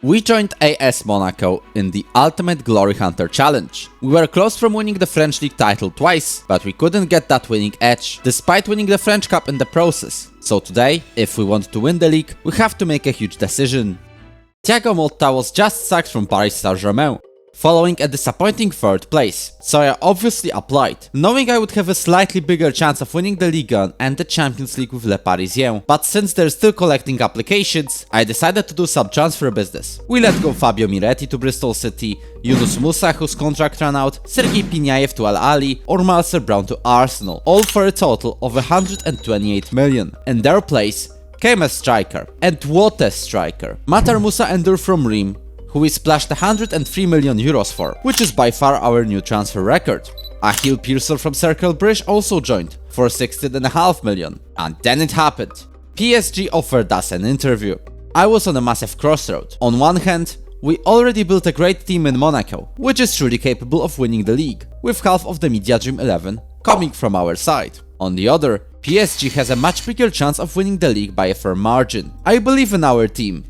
We joined AS Monaco in the Ultimate Glory Hunter Challenge. We were close from winning the French League title twice, but we couldn't get that winning edge, despite winning the French Cup in the process. So today, if we want to win the league, we have to make a huge decision. Thiago Motta was just sacked from Paris Saint-Germain, following a disappointing third place, so I obviously applied, knowing I would have a slightly bigger chance of winning the Ligue 1 and the Champions League with Le Parisien. But since they're still collecting applications, I decided to do some transfer business. We let go Fabio Miretti to Bristol City, Yunus Musa whose contract ran out, Sergei Pinayev to Al Ahly, or Marcel Brown to Arsenal, all for a total of 128 million. In their place came a striker, and what a striker! Matar Musa Endur from Reims, who we splashed 103 million euros for, which is by far our new transfer record. Achille Pearson from Cercle Brugge also joined for 16.5 million. And then it happened. PSG offered us an interview. I was on a massive crossroad. On one hand, we already built a great team in Monaco, which is truly capable of winning the league, with half of the Media Dream 11 coming from our side. On the other, PSG has a much bigger chance of winning the league by a fair margin. I believe in our team,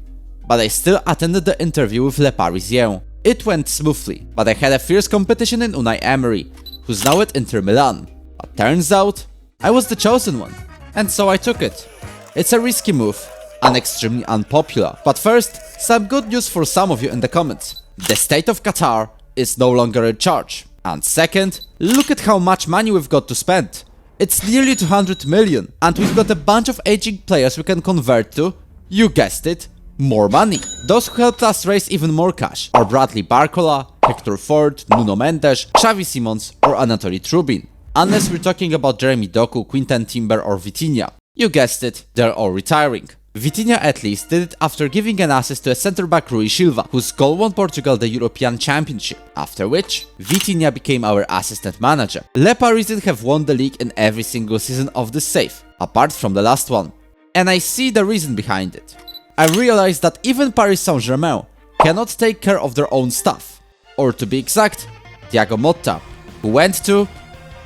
but I still attended the interview with Le Parisien. It went smoothly, but I had a fierce competition in Unai Emery, who's now at Inter Milan. But turns out, I was the chosen one, and so I took it. It's a risky move, and extremely unpopular. But first, some good news for some of you in the comments. The state of Qatar is no longer in charge. And second, look at how much money we've got to spend. It's nearly 200 million, and we've got a bunch of aging players we can convert to, you guessed it, more money. Those who helped us raise even more cash are Bradley Barcola, Hector Ford, Nuno Mendes, Xavi Simons or Anatoly Trubin. Unless we're talking about Jeremy Doku, Quinten Timber or Wojtinho. You guessed it, they're all retiring. Wojtinho at least did it after giving an assist to a centre-back Rui Silva, whose goal won Portugal the European Championship, after which Wojtinho became our assistant manager. Le Parisien have won the league in every single season of this save, apart from the last one. And I see the reason behind it. I realized that even Paris Saint-Germain cannot take care of their own stuff. Or to be exact, Thiago Motta, who went to,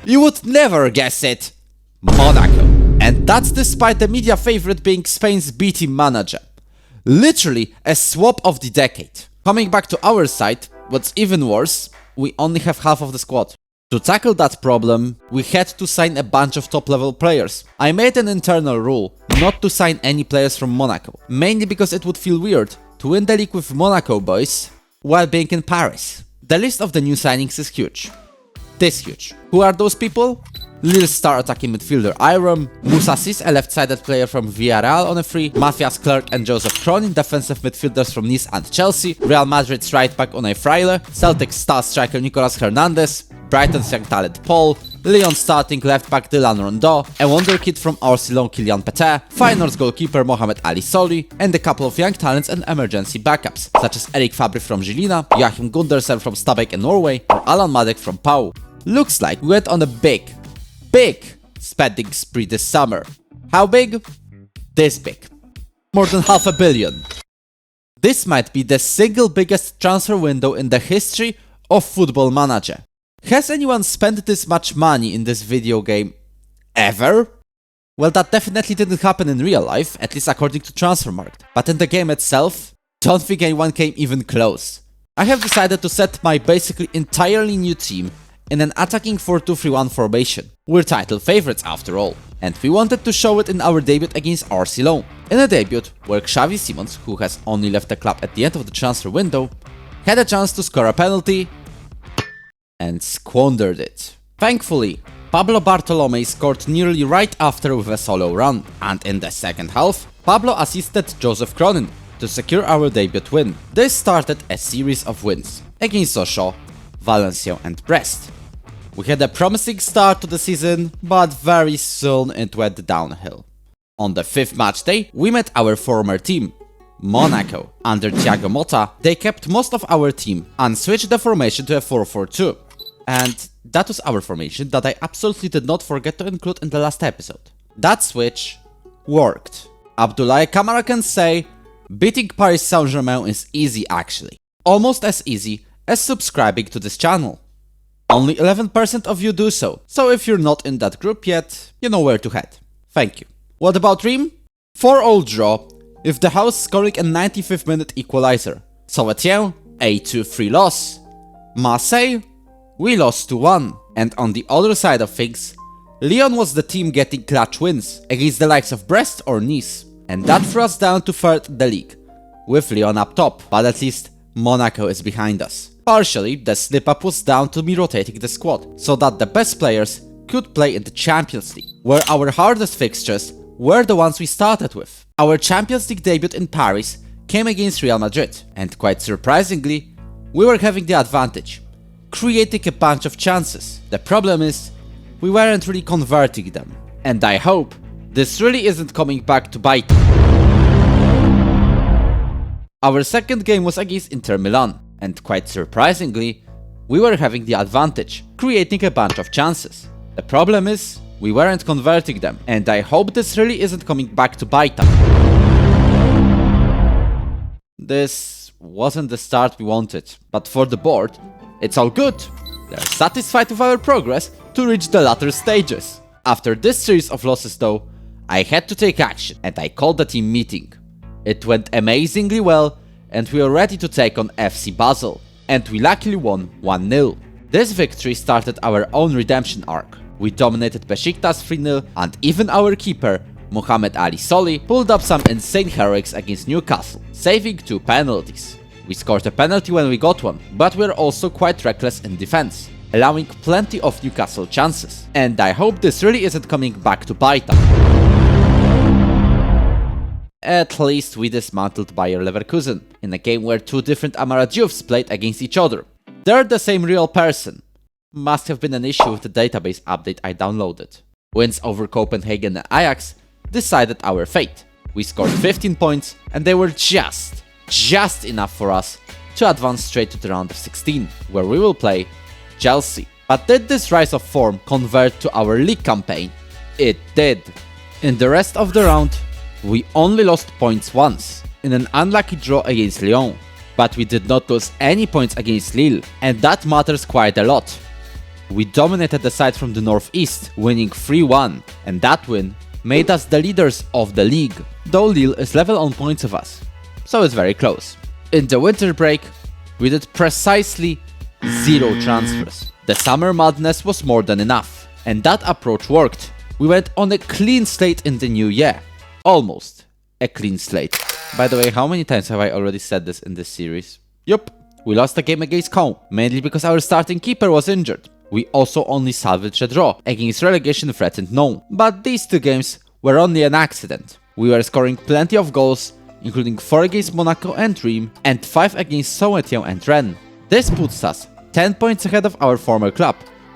you would never guess it, Monaco. And that's despite the media favorite being Spain's B-team manager. Literally a swap of the decade. Coming back to our side, what's even worse, we only have half of the squad. To tackle that problem, we had to sign a bunch of top-level players. I made an internal rule not to sign any players from Monaco, mainly because it would feel weird to win the league with Monaco boys while being in Paris. The list of the new signings is huge. This huge. Who are those people? Lille star attacking midfielder Iram, Moussa Sis, a left-sided player from Villarreal on a free, Matthias Clerc and Joseph Kronin, defensive midfielders from Nice and Chelsea, Real Madrid's right-back Unai Fraile, Celtic's star striker Nicolas Hernandez, Brighton's young talent Paul, Lyon's starting left-back Dylan Rondeau, a wonder kid from Arsenal Kylian Petet, Feyenoord's goalkeeper Mohamed Ali Soli, and a couple of young talents and emergency backups, such as Erik Fabry from Žilina, Joachim Gundersen from Stabæk in Norway, or Alan Madek from Pau. Looks like we went on a big spending spree this summer. How big? This big. More than $500 million. This might be the single biggest transfer window in the history of Football Manager. Has anyone spent this much money in this video game ever? Well, that definitely didn't happen in real life, at least according to Transfermarkt. But in the game itself, don't think anyone came even close. I have decided to set my basically entirely new team in an attacking 4-2-3-1 formation. We're title favorites after all, and we wanted to show it in our debut against Arsenal. In a debut where Xavi Simons, who has only left the club at the end of the transfer window, had a chance to score a penalty and squandered it. Thankfully, Pablo Bartolome scored nearly right after with a solo run, and in the second half, Pablo assisted Joseph Kronin to secure our debut win. This started a series of wins against Sochaux, Valencia and Brest. We had a promising start to the season, but very soon it went downhill. On the fifth match day, we met our former team, Monaco. Under Thiago Motta, they kept most of our team and switched the formation to a 4-4-2. And that was our formation that I absolutely did not forget to include in the last episode. That switch worked. Abdoulaye Kamara can say, beating Paris Saint-Germain is easy actually. Almost as easy as subscribing to this channel. Only 11% of you do so, so if you're not in that group yet, you know where to head. Thank you. What about Reims? 4-4 draw, with the house scoring a 95th minute equalizer. Wojtinho, a 2-3 loss. Marseille, we lost 2-1. And on the other side of things, Lyon was the team getting clutch wins against the likes of Brest or Nice. And that threw us down to third in the league, with Lyon up top, but at least Monaco is behind us. Partially, the slip-up was down to me rotating the squad, so that the best players could play in the Champions League, where our hardest fixtures were the ones we started with. Our Champions League debut in Paris came against Real Madrid, and quite surprisingly, we were having the advantage, creating a bunch of chances. The problem is, we weren't really converting them, and I hope this really isn't coming back to bite. Our second game was against Inter Milan, and quite surprisingly, we were having the advantage, creating a bunch of chances. The problem is, we weren't converting them, and I hope this really isn't coming back to bite us. This wasn't the start we wanted, but for the board, it's all good. They're satisfied with our progress to reach the latter stages. After this series of losses though, I had to take action, and I called the team meeting. It went amazingly well, and we were ready to take on FC Basel, and we luckily won 1-0. This victory started our own redemption arc. We dominated Besiktas 3-0, and even our keeper, Mohamed Ali Soli, pulled up some insane heroics against Newcastle, saving 2 penalties. We scored a penalty when we got one, but we're also quite reckless in defense, allowing plenty of Newcastle chances. And I hope this really isn't coming back to bite us. At least we dismantled Bayer Leverkusen, in a game where 2 different Amaradziovs played against each other. They're the same real person. Must have been an issue with the database update I downloaded. Wins over Copenhagen and Ajax decided our fate. We scored 15 points, and they were just enough for us to advance straight to the round of 16, where we will play Chelsea. But did this rise of form convert to our league campaign? It did. In the rest of the round, we only lost points once, in an unlucky draw against Lyon. But we did not lose any points against Lille, and that matters quite a lot. We dominated the side from the northeast, winning 3-1, and that win made us the leaders of the league, though Lille is level on points with us, so it's very close. In the winter break, we did precisely 0 transfers. The summer madness was more than enough, and that approach worked. We went on a clean slate in the new year. Almost a clean slate. By the way, how many times have I already said this in this series? Yup, we lost the game against Caen, mainly because our starting keeper was injured. We also only salvaged a draw against relegation-threatened Nyon, but these 2 games were only an accident. We were scoring plenty of goals, including 4 against Monaco and Reims, and 5 against Saint-Étienne and Rennes. This puts us 10 points ahead of our former club,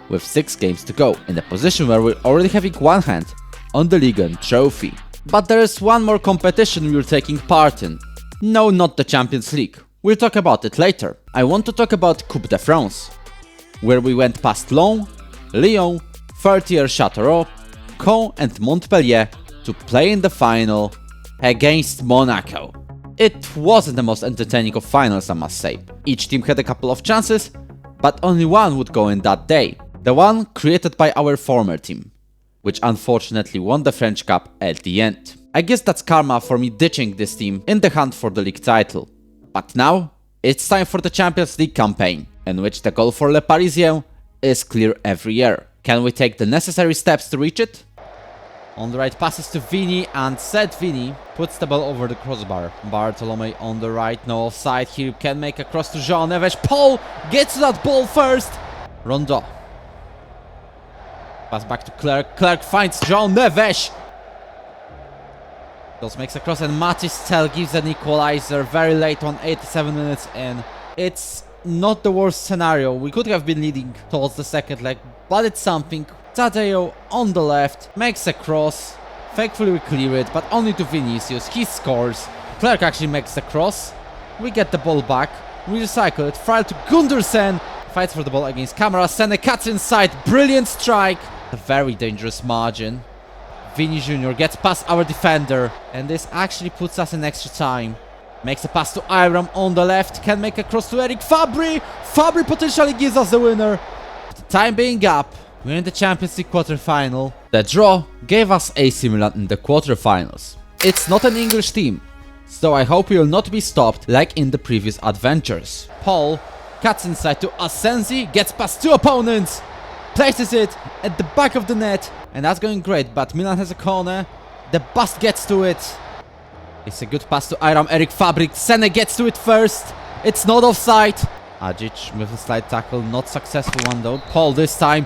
with 6 games to go, in a position where we're already having one hand on the Ligue 1 trophy. But there is one more competition we're taking part in. No, not the Champions League. We'll talk about it later. I want to talk about Coupe de France, where we went past Lyon, Lyon, 30-year Châteauroux, Caen and Montpellier to play in the final against Monaco. It wasn't the most entertaining of finals, I must say. Each team had a couple of chances, but only one would go in that day. The one created by our former team, which unfortunately won the French Cup at the end. I guess that's karma for me ditching this team in the hunt for the league title. But now, it's time for the Champions League campaign, in which the goal for Le Parisien is clear every year. Can we take the necessary steps to reach it? On the right passes to Vini, and said Vini puts the ball over the crossbar. Bartolome on the right, no offside here, can make a cross to Jean Neves. Paul gets to that ball first! Rondeau. Pass back to Clerc. Clerc finds Jean Neves. Those makes a cross, and Matis Tel gives an equalizer very late on, 87 minutes in. It's not the worst scenario. We could have been leading towards the second leg, but it's something. Tadeo on the left makes a cross. Thankfully we clear it, but only to Vinicius. He scores. Clerc actually makes the cross. We get the ball back. We recycle it. File to Gundersen. Fights for the ball against Camara. Sene cuts inside. Brilliant strike. A very dangerous margin. Vini Jr. gets past our defender, and this actually puts us in extra time. Makes a pass to Iram on the left. Can make a cross to Eric Fabry. Fabry potentially gives us the winner. The time being up, we're in the Champions League quarterfinal. The draw gave us AC Milan in the quarterfinals. It's not an English team, So I hope we will not be stopped like in the previous adventures. Paul cuts inside to Asensi, gets past 2 opponents, places it at the back of the net, and that's going great, but Milan has a corner. The bust gets to it. It's a good pass to Iram Eric Fabrik. Sene gets to it first. It's not offside. Ajic with a slide tackle, not successful one though. Paul this time.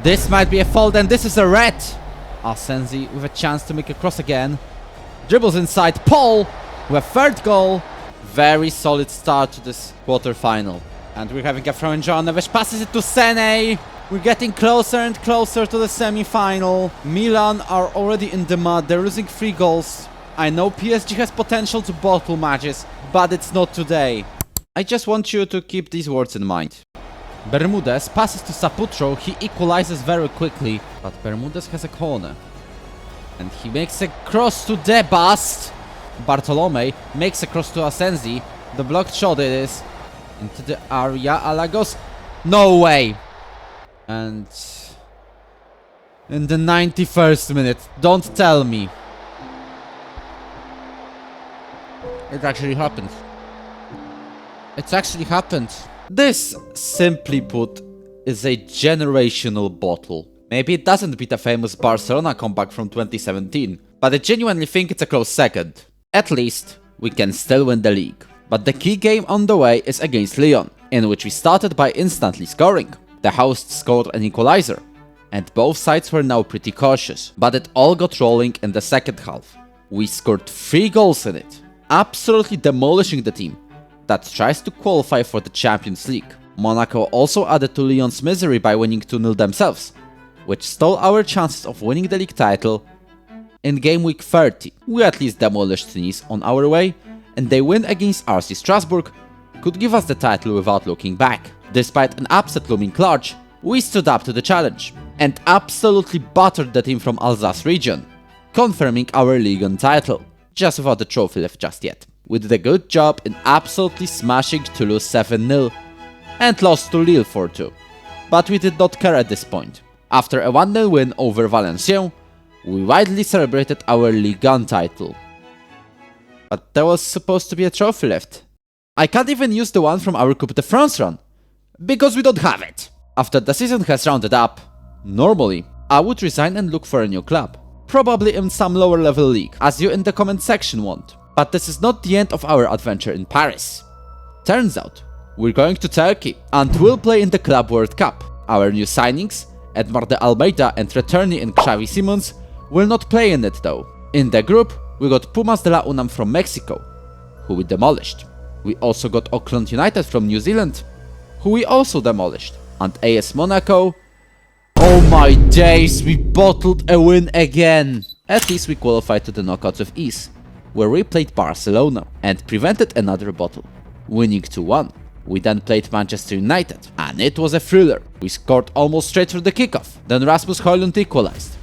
This might be a fault, and this is a red. Asensi with a chance to make a cross again. Dribbles inside. Paul with a third goal. Very solid start to this quarter-final. And we're having a throw in. João Neves passes it to Sene. We're getting closer and closer to the semi-final. Milan are already in the mud. They're losing 3 goals. I know PSG has potential to bottle matches, but it's not today. I just want you to keep these words in mind. Bermudez passes to Saputro. He equalizes very quickly, but Bermudez has a corner. And he makes a cross to Debast. Bartolome makes a cross to Asensi. The blocked shot it is. Into the area. Alagos. No way. And in the 91st minute. Don't tell me. It actually happened. It's actually happened. This, simply put, is a generational bottle. Maybe it doesn't beat a famous Barcelona comeback from 2017, but I genuinely think it's a close second. At least, we can still win the league. But the key game on the way is against Lyon, in which we started by instantly scoring. The hosts scored an equalizer, and both sides were now pretty cautious. But it all got rolling in the second half. We scored 3 goals in it, absolutely demolishing the team that tries to qualify for the Champions League. Monaco also added to Lyon's misery by winning 2-0 themselves, which stole our chances of winning the league title. In game week 30, we at least demolished Nice on our way, and they win against RC Strasbourg could give us the title without looking back. Despite an upset looming large, we stood up to the challenge and absolutely battered the team from Alsace region, confirming our Ligue 1 title, just without the trophy left just yet. We did a good job in absolutely smashing Toulouse 7-0 and lost to Lille 4-2, but we did not care at this point. After a 1-0 win over Valenciennes, we widely celebrated our Ligue 1 title. But there was supposed to be a trophy left. I can't even use the one from our Coupe de France run, because we don't have it. After the season has rounded up, normally I would resign and look for a new club. Probably in some lower level league, as you in the comment section want. But this is not the end of our adventure in Paris. Turns out, we're going to Turkey and we'll play in the Club World Cup. Our new signings, Edmar de Almeida and returnee in Xavi Simons, will not play in it though. In the group, we got Pumas de la UNAM from Mexico, who we demolished. We also got Auckland United from New Zealand, who we also demolished. And AS Monaco. Oh my days, we bottled a win again! At least we qualified to the knockouts with ease, where we played Barcelona and prevented another bottle, winning 2-1. We then played Manchester United, and it was a thriller. We scored almost straight through the kickoff. Then Rasmus Højlund equalized.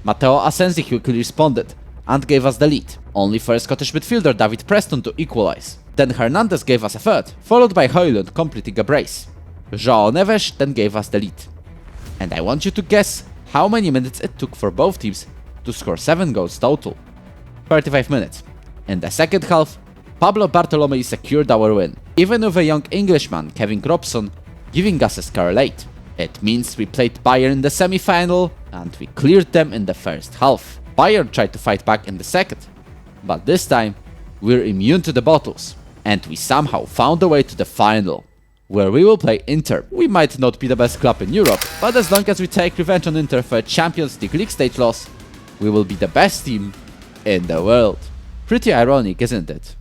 Matteo Asensi quickly responded and gave us the lead, only for Scottish midfielder David Preston to equalize. Then Hernandez gave us a third, followed by Højlund completing a brace. João Neves then gave us the lead. And I want you to guess how many minutes it took for both teams to score 7 goals total. 35 minutes. In the second half, Pablo Bartolome secured our win, even with a young Englishman, Kevin Robson, giving us a scare late. It means we played Bayern in the semi-final and we cleared them in the first half. Bayern tried to fight back in the second, but this time we're immune to the bottles, and we somehow found a way to the final, where we will play Inter. We might not be the best club in Europe, but as long as we take revenge on Inter for a Champions League stage loss, we will be the best team in the world. Pretty ironic, isn't it?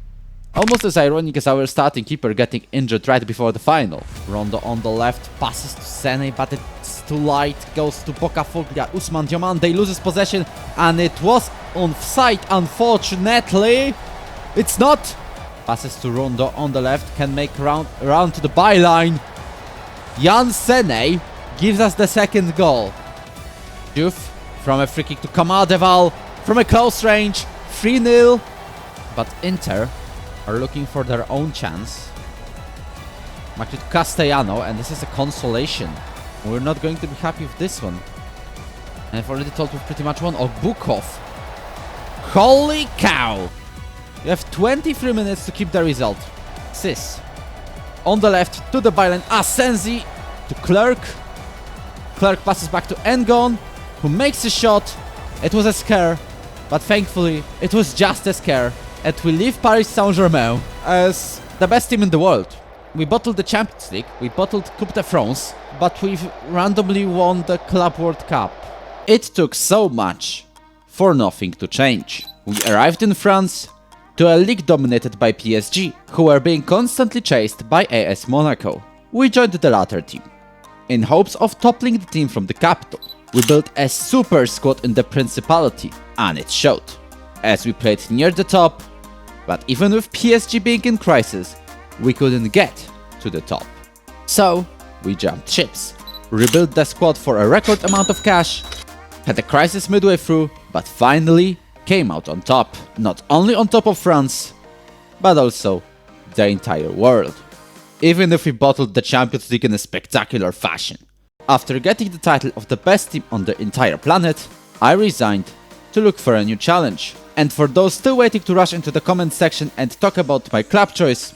Almost as ironic as our starting keeper getting injured right before the final. Rondo on the left, passes to Sene, but it's too light, goes to Bocafoglia. Ousmane Diomande loses possession, and it was offside, unfortunately. It's not! Passes to Rondo on the left, can make round to the byline. Jan Sene gives us the second goal. Juve from a free kick to Kamadeval from a close range, 3-0. But Inter are looking for their own chance. Market Castellano, and this is a consolation. We're not going to be happy with this one. And I've already told we've pretty much won. Oh, Bukov. Holy cow! You have 23 minutes to keep the result. Sis. On the left to the byline, Asensi to Clerc. Clerc passes back to Ngon, who makes a shot. It was a scare, but thankfully it was just a scare. And we leave Paris Saint-Germain as the best team in the world. We bottled the Champions League, we bottled Coupe de France, but we've randomly won the Club World Cup. It took so much for nothing to change. We arrived in France to a league dominated by PSG, who were being constantly chased by AS Monaco. We joined the latter team, in hopes of toppling the team from the capital. We built a super squad in the Principality, and it showed, as we played near the top, but even with PSG being in crisis, we couldn't get to the top. So, we jumped ships, rebuilt the squad for a record amount of cash, had a crisis midway through, but finally came out on top. Not only on top of France, but also the entire world. Even if we bottled the Champions League in a spectacular fashion. After getting the title of the best team on the entire planet, I resigned to look for a new challenge. And for those still waiting to rush into the comment section and talk about my club choice,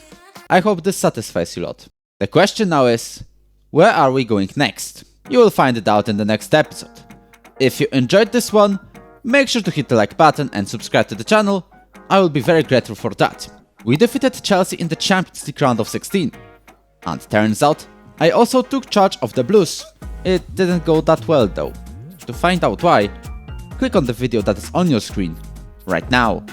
I hope this satisfies you a lot. The question now is, where are we going next? You will find it out in the next episode. If you enjoyed this one, make sure to hit the like button and subscribe to the channel. I will be very grateful for that. We defeated Chelsea in the Champions League round of 16. And turns out, I also took charge of the Blues. It didn't go that well though. To find out why, click on the video that is on your screen right now.